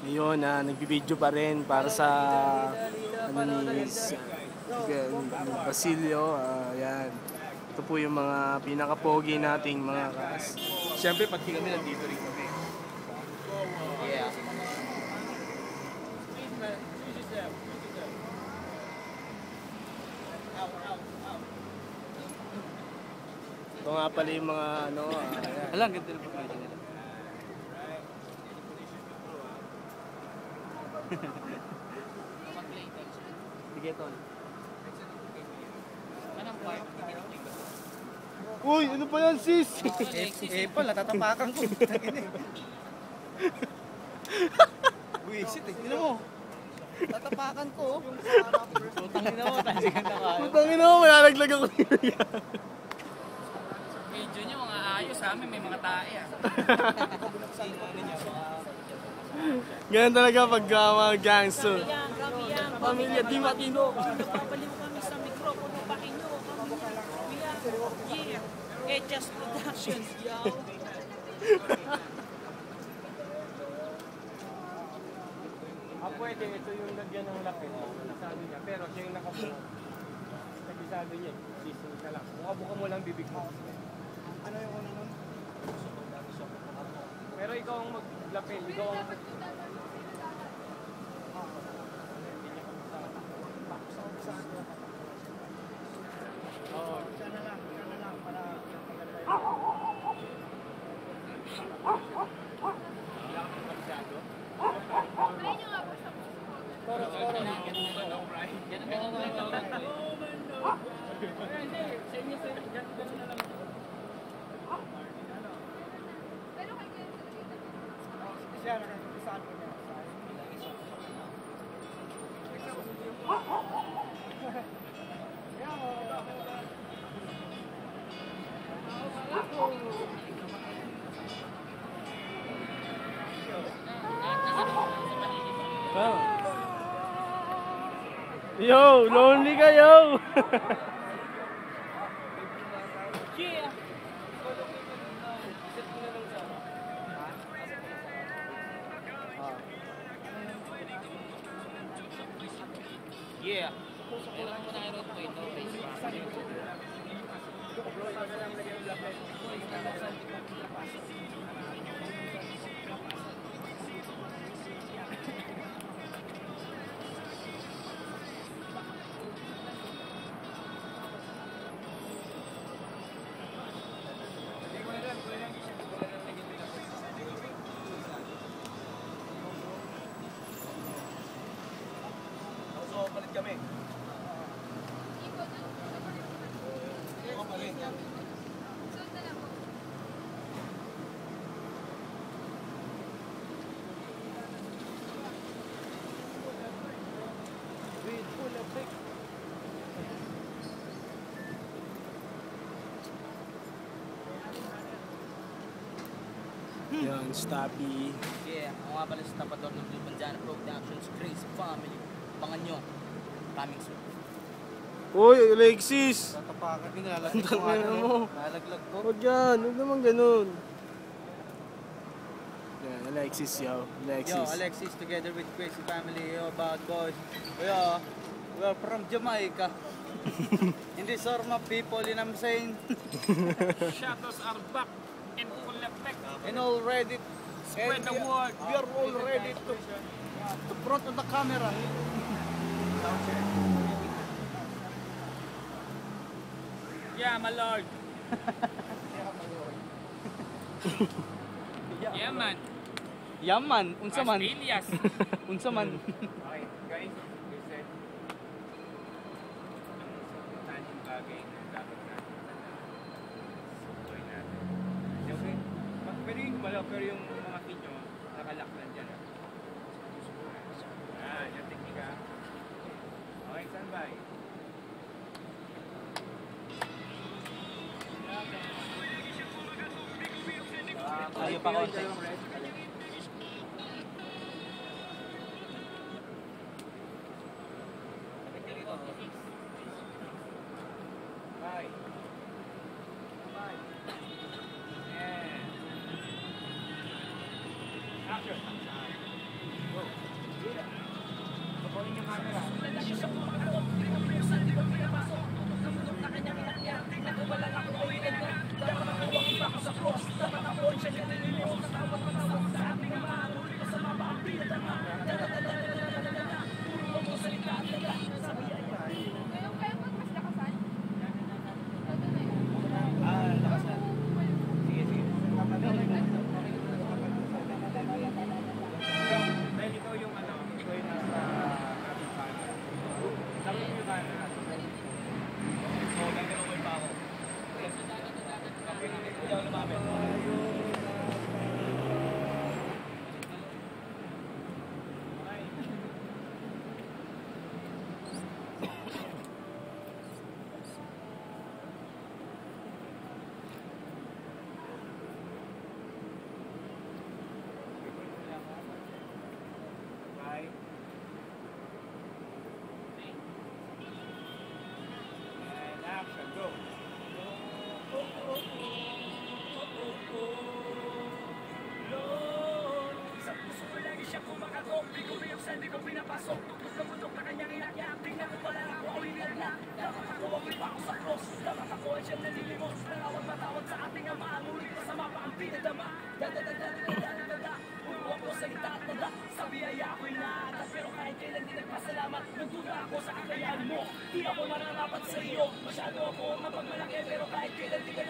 Ngayon, nagbibideo pa rin para sa ano ni Basilio. Yan. Ito po yung mga pinaka-pogi nating mga cast. Siyempre, pati kami nandito rin kami. Yeah. Ito nga pala yung mga ano. Alang, ganda na pagkain nila. Sige, Tol. Anong part? Uy, ano pa yan, sis? Pala, tatapakan ko. Buisit eh. Tignan mo. Tatapakan ko. Putangin mo, tansikan na ka. Putangin mo, malalaglag ako nila yan. Medyo nyo, mga ayos sa amin, may mga tae ah. Ganyan talaga pag mga gangster. Kami yan. Pamilya, di matino. Babalik kami sa mikropono. Pakinyo. Kami yan. Yeah. Edjas Productions, yo. Pwede, ito yung lagyan ng lapit. Sabi niya, pero siya yung nakabuo. Sabi niya, season ka lang. Buka mo lang bibig mo. Ano yung una nun? Pero ikaw ang maglapit, ikaw ang... Yo, lonely kayo. Yeah. Yeah. Kailangan mo na i-road po ito. Palit kami. Yan, Stappy. Yeah, ako nga pala sa tapador ng Blue Banjana Productions, Grace Family. Pangan nyo. Coming soon. Uy, Alexis! Tatapakan ko, Ang nalalaglag ko. tangina mo. Nalalaglag ko. Huwag yan, huwag naman ganun. Yan, Alexis, yo. Alexis. Yo, Alexis together with Crazy Family, yo, bad boys. We are from Jamaica. In this Orma people, you know what I'm saying? Shadows are back in full effect. And all ready. Spread the word. We are all ready to front of the camera. Yeah, my lord. Yeah, man. Yaman, unsa man. Alias. Unsa man. Okay, guys, listen. Ang yung bagay na dapat natin sukuin natin. Okay? Pwede yung gumalaw, pero yung mga kinyo, nakalak lang dyan. Yung teknika. Okay, standby. Ayaw pa konti. Bye. Bye. And action. Kukunin yung camera. Dahil ikaw yung ano, ikaw yung nasa ating camera. Sabi mo yung camera. So, gagawin pa ako. Okay, hindi ako lumapit. Bye. And action, go. Sa puso ko lagi siya kumakatok. Di ko binuksan, di ko pinapasok. Tuktok na bundok na kanyang inakyak. Tingnan ko pala ako ako'y nilagnak. Dapat ako ako'y pako sa cross. Dapat ako ay siyang nalilimos. Nanawag matawag sa ating ama. Ngunit masama pa ang pinadama. Dadadadadadadadada. Puro ako sa at nada. Sa biyaya ako'y naatas. Pero kahit kailan di nagpasalamat. Nagduda ako sa kakayahan mo. Di ako mararapat sa iyo. Masyado ako mapagmalaki. Pero kahit kailan di ka